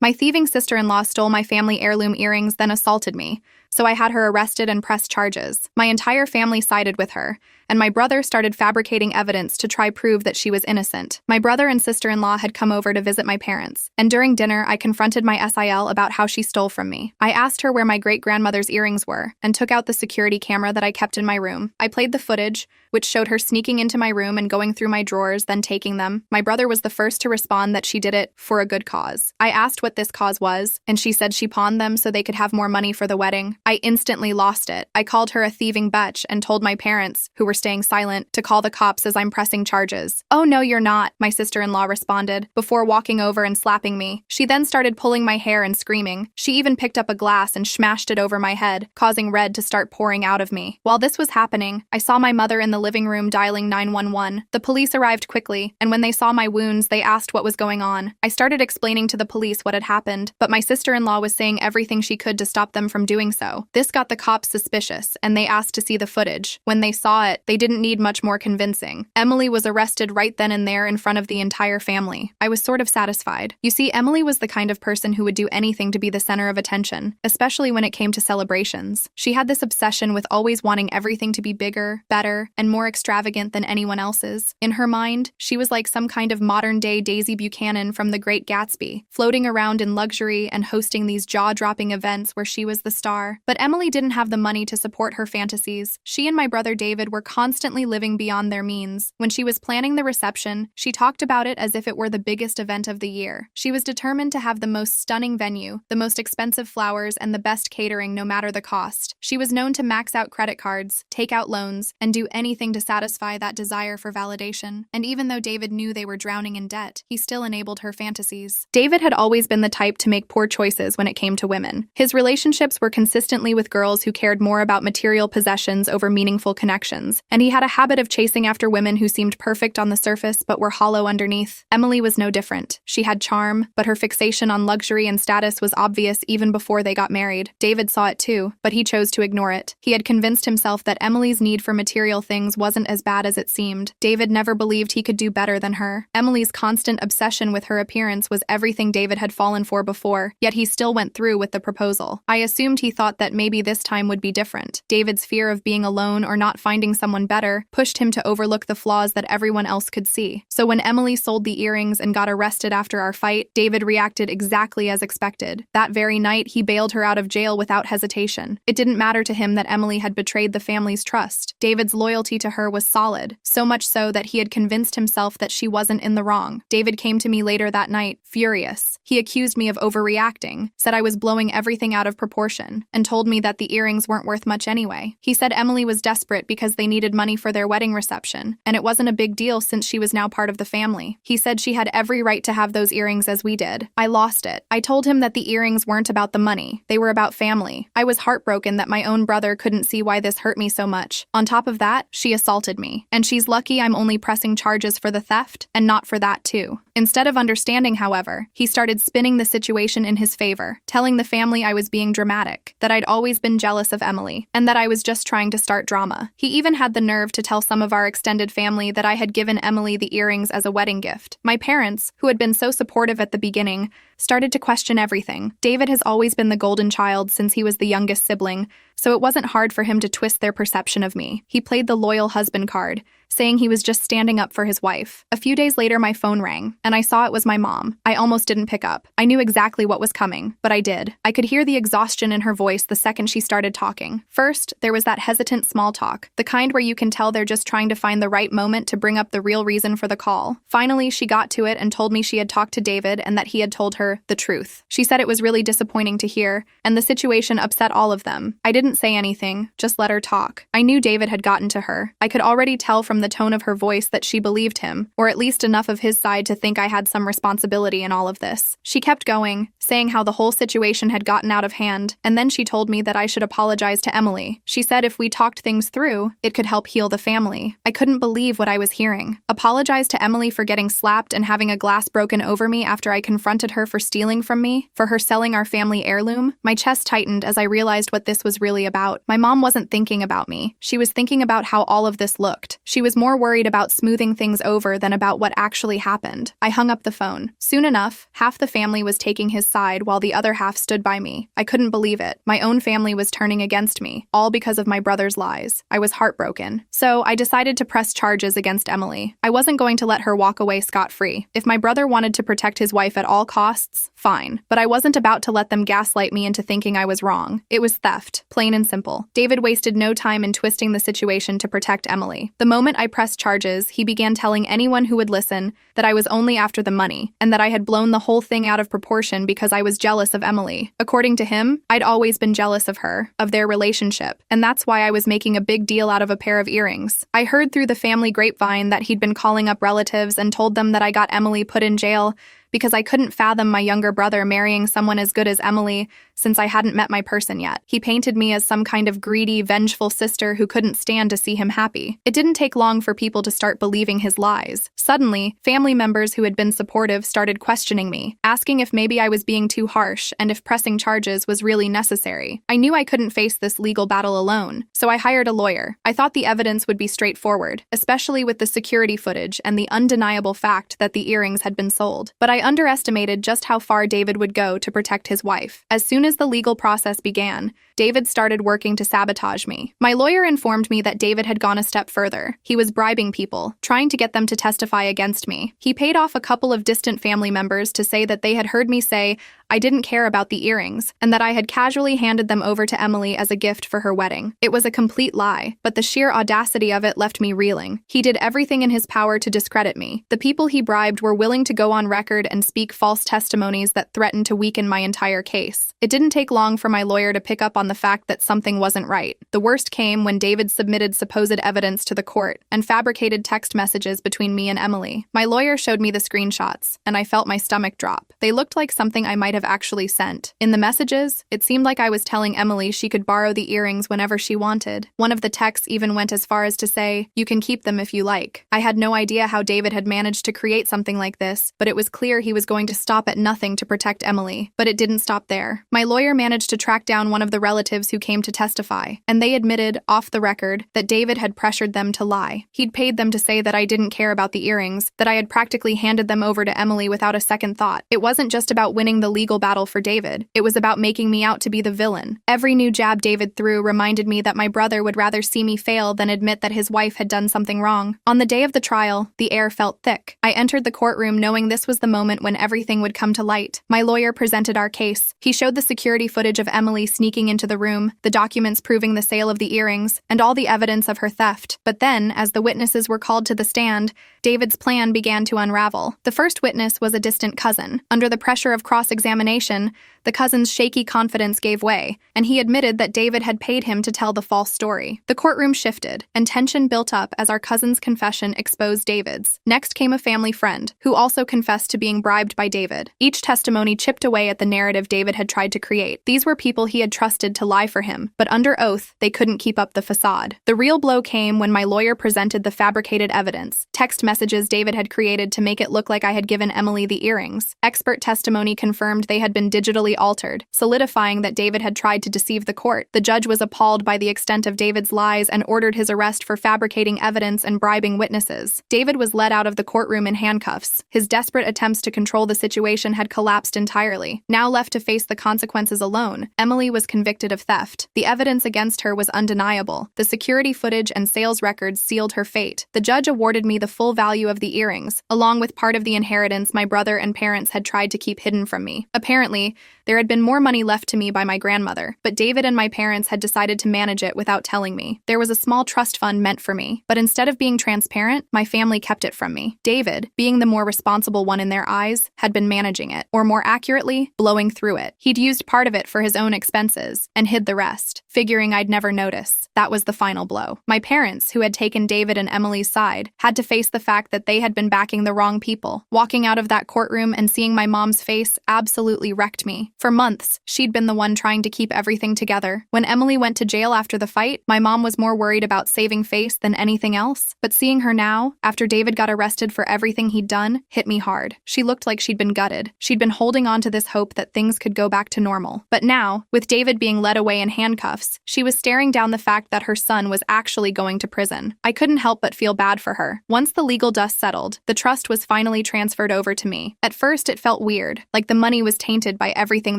My thieving sister-in-law stole my family heirloom earrings, then assaulted me, so I had her arrested and pressed charges. My entire family sided with her, and my brother started fabricating evidence to try prove that she was innocent. My brother and sister-in-law had come over to visit my parents, and during dinner I confronted my SIL about how she stole from me. I asked her where my great-grandmother's earrings were, and took out the security camera that I kept in my room. I played the footage, which showed her sneaking into my room and going through my drawers, then taking them. My brother was the first to respond that she did it for a good cause. I asked what this cause was, and she said she pawned them so they could have more money for the wedding. I instantly lost it. I called her a thieving bitch and told my parents, who were staying silent, to call the cops as I'm pressing charges. "Oh no, you're not," my sister-in-law responded, before walking over and slapping me. She then started pulling my hair and screaming. She even picked up a glass and smashed it over my head, causing red to start pouring out of me. While this was happening, I saw my mother in the living room dialing 911. The police arrived quickly, and when they saw my wounds, they asked what was going on. I started explaining to the police what had happened, but my sister-in-law was saying everything she could to stop them from doing so. This got the cops suspicious, and they asked to see the footage. When they saw it, they didn't need much more convincing. Emily was arrested right then and there in front of the entire family. I was sort of satisfied. You see, Emily was the kind of person who would do anything to be the center of attention, especially when it came to celebrations. She had this obsession with always wanting everything to be bigger, better, and more extravagant than anyone else's. In her mind, she was like some kind of modern-day Daisy Buchanan from The Great Gatsby, floating around in luxury and hosting these jaw-dropping events where she was the star. But Emily didn't have the money to support her fantasies. She and my brother David were constantly living beyond their means. When she was planning the reception, she talked about it as if it were the biggest event of the year. She was determined to have the most stunning venue, the most expensive flowers, and the best catering no matter the cost. She was known to max out credit cards, take out loans, and do anything to satisfy that desire for validation. And even though David knew they were drowning in debt, he still enabled her fantasies. David had always been the type to make poor choices when it came to women. His relationships were consistently with girls who cared more about material possessions over meaningful connections, and he had a habit of chasing after women who seemed perfect on the surface but were hollow underneath. Emily was no different. She had charm, but her fixation on luxury and status was obvious even before they got married. David saw it too, but he chose to ignore it. He had convinced himself that Emily's need for material things wasn't as bad as it seemed. David never believed he could do better than her. Emily's constant obsession with her appearance was everything David had fallen for before, yet he still went through with the proposal. I assumed he thought that maybe this time would be different. David's fear of being alone or not finding someone better pushed him to overlook the flaws that everyone else could see. So when Emily sold the earrings and got arrested after our fight, David reacted exactly as expected. That very night, he bailed her out of jail without hesitation. It didn't matter to him that Emily had betrayed the family's trust. David's loyalty to her was solid, so much so that he had convinced himself that she wasn't in the wrong. David came to me later that night, furious. He accused me of overreacting, said I was blowing everything out of proportion, and told me that the earrings weren't worth much anyway. He said Emily was desperate because they needed money for their wedding reception, and it wasn't a big deal since she was now part of the family. He said she had every right to have those earrings as we did. I lost it. I told him that the earrings weren't about the money. They were about family. I was heartbroken that my own brother couldn't see why this hurt me so much. On top of that, she assaulted me. And she's lucky I'm only pressing charges for the theft, and not for that too. Instead of understanding, however, he started spinning the situation in his favor, telling the family I was being dramatic, that I'd always been jealous of Emily, and that I was just trying to start drama. He even had the nerve to tell some of our extended family that I had given Emily the earrings as a wedding gift. My parents, who had been so supportive at the beginning, started to question everything. David has always been the golden child since he was the youngest sibling, so it wasn't hard for him to twist their perception of me. He played the loyal husband card, saying he was just standing up for his wife. A few days later, my phone rang, and I saw it was my mom. I almost didn't pick up. I knew exactly what was coming, but I did. I could hear the exhaustion in her voice the second she started talking. First, there was that hesitant small talk, the kind where you can tell they're just trying to find the right moment to bring up the real reason for the call. Finally, she got to it and told me she had talked to David and that he had told her the truth. She said it was really disappointing to hear, and the situation upset all of them. I didn't say anything, just let her talk. I knew David had gotten to her. I could already tell from the tone of her voice that she believed him, or at least enough of his side to think I had some responsibility in all of this. She kept going, saying how the whole situation had gotten out of hand, and then she told me that I should apologize to Emily. She said if we talked things through, it could help heal the family. I couldn't believe what I was hearing. Apologize to Emily for getting slapped and having a glass broken over me after I confronted her for stealing from me, for her selling our family heirloom? My chest tightened as I realized what this was really really about. My mom wasn't thinking about me. She was thinking about how all of this looked. She was more worried about smoothing things over than about what actually happened. I hung up the phone. Soon enough, half the family was taking his side while the other half stood by me. I couldn't believe it. My own family was turning against me, all because of my brother's lies. I was heartbroken. So I decided to press charges against Emily. I wasn't going to let her walk away scot-free. If my brother wanted to protect his wife at all costs, fine. But I wasn't about to let them gaslight me into thinking I was wrong. It was theft, plain and simple. David wasted no time in twisting the situation to protect Emily. The moment I pressed charges, he began telling anyone who would listen that I was only after the money, and that I had blown the whole thing out of proportion because I was jealous of Emily. According to him, I'd always been jealous of her, of their relationship, and that's why I was making a big deal out of a pair of earrings. I heard through the family grapevine that he'd been calling up relatives and told them that I got Emily put in jail because I couldn't fathom my younger brother marrying someone as good as Emily since I hadn't met my person yet. He painted me as some kind of greedy, vengeful sister who couldn't stand to see him happy. It didn't take long for people to start believing his lies. Suddenly, family members who had been supportive started questioning me, asking if maybe I was being too harsh and if pressing charges was really necessary. I knew I couldn't face this legal battle alone, so I hired a lawyer. I thought the evidence would be straightforward, especially with the security footage and the undeniable fact that the earrings had been sold. But I underestimated just how far David would go to protect his wife. As soon as the legal process began, David started working to sabotage me. My lawyer informed me that David had gone a step further. He was bribing people, trying to get them to testify against me. He paid off a couple of distant family members to say that they had heard me say I didn't care about the earrings, and that I had casually handed them over to Emily as a gift for her wedding. It was a complete lie, but the sheer audacity of it left me reeling. He did everything in his power to discredit me. The people he bribed were willing to go on record and speak false testimonies that threatened to weaken my entire case. It didn't take long for my lawyer to pick up on the fact that something wasn't right. The worst came when David submitted supposed evidence to the court and fabricated text messages between me and Emily. My lawyer showed me the screenshots, and I felt my stomach drop. They looked like something I might have actually sent. In the messages, it seemed like I was telling Emily she could borrow the earrings whenever she wanted. One of the texts even went as far as to say, "You can keep them if you like." I had no idea how David had managed to create something like this, but it was clear he was going to stop at nothing to protect Emily. But it didn't stop there. My lawyer managed to track down one of the relatives who came to testify, and they admitted, off the record, that David had pressured them to lie. He'd paid them to say that I didn't care about the earrings, that I had practically handed them over to Emily without a second thought. It wasn't just about winning the legal battle for David. It was about making me out to be the villain. Every new jab David threw reminded me that my brother would rather see me fail than admit that his wife had done something wrong. On the day of the trial, the air felt thick. I entered the courtroom knowing this was the moment when everything would come to light. My lawyer presented our case. He showed the security footage of Emily sneaking into the room, the documents proving the sale of the earrings, and all the evidence of her theft. But then, as the witnesses were called to the stand, David's plan began to unravel. The first witness was a distant cousin. Under the pressure of cross-examination, the cousin's shaky confidence gave way, and he admitted that David had paid him to tell the false story. The courtroom shifted, and tension built up as our cousin's confession exposed David's. Next came a family friend, who also confessed to being bribed by David. Each testimony chipped away at the narrative David had tried to create. These were people he had trusted to lie for him, but under oath, they couldn't keep up the facade. The real blow came when my lawyer presented the fabricated evidence, text messages David had created to make it look like I had given Emily the earrings. Expert testimony confirmed they had been digitally altered, solidifying that David had tried to deceive the court. The judge was appalled by the extent of David's lies and ordered his arrest for fabricating evidence and bribing witnesses. David was led out of the courtroom in handcuffs. His desperate attempts to control the situation had collapsed entirely. Now left to face the consequences alone, Emily was convicted of theft. The evidence against her was undeniable. The security footage and sales records sealed her fate. The judge awarded me the full value of the earrings, along with part of the inheritance my brother and parents had tried to keep hidden from me. Apparently, there had been more money left to me by my grandmother, but David and my parents had decided to manage it without telling me. There was a small trust fund meant for me, but instead of being transparent, my family kept it from me. David, being the more responsible one in their eyes, had been managing it, or more accurately, blowing through it. He'd used part of it for his own expenses, and hid the rest, figuring I'd never notice. That was the final blow. My parents, who had taken David and Emily's side, had to face the fact that they had been backing the wrong people. Walking out of that courtroom and seeing my mom's face absolutely wrecked me. For months, she'd been the one trying to keep everything together. When Emily went to jail after the fight, my mom was more worried about saving face than anything else. But seeing her now, after David got arrested for everything he'd done, hit me hard. She looked like she'd been gutted. She'd been holding on to this hope that things could go back to normal. But now, with David being being led away in handcuffs, she was staring down the fact that her son was actually going to prison. I couldn't help but feel bad for her. Once the legal dust settled, the trust was finally transferred over to me. At first, it felt weird, like the money was tainted by everything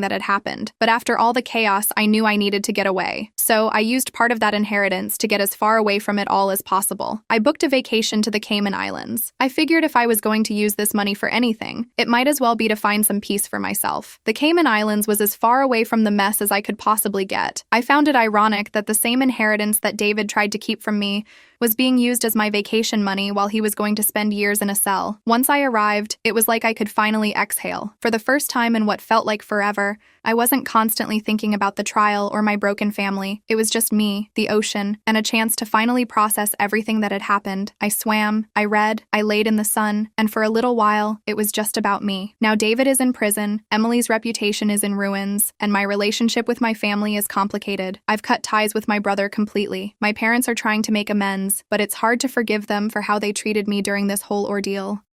that had happened. But after all the chaos, I knew I needed to get away. So I used part of that inheritance to get as far away from it all as possible. I booked a vacation to the Cayman Islands. I figured if I was going to use this money for anything, it might as well be to find some peace for myself. The Cayman Islands was as far away from the mess as I could possibly get. I found it ironic that the same inheritance that David tried to keep from me was being used as my vacation money while he was going to spend years in a cell. Once I arrived, it was like I could finally exhale. For the first time in what felt like forever, I wasn't constantly thinking about the trial or my broken family. It was just me, the ocean, and a chance to finally process everything that had happened. I swam, I read, I laid in the sun, and for a little while, it was just about me. Now David is in prison, Emily's reputation is in ruins, and my relationship with my family is complicated. I've cut ties with my brother completely. My parents are trying to make amends, but it's hard to forgive them for how they treated me during this whole ordeal.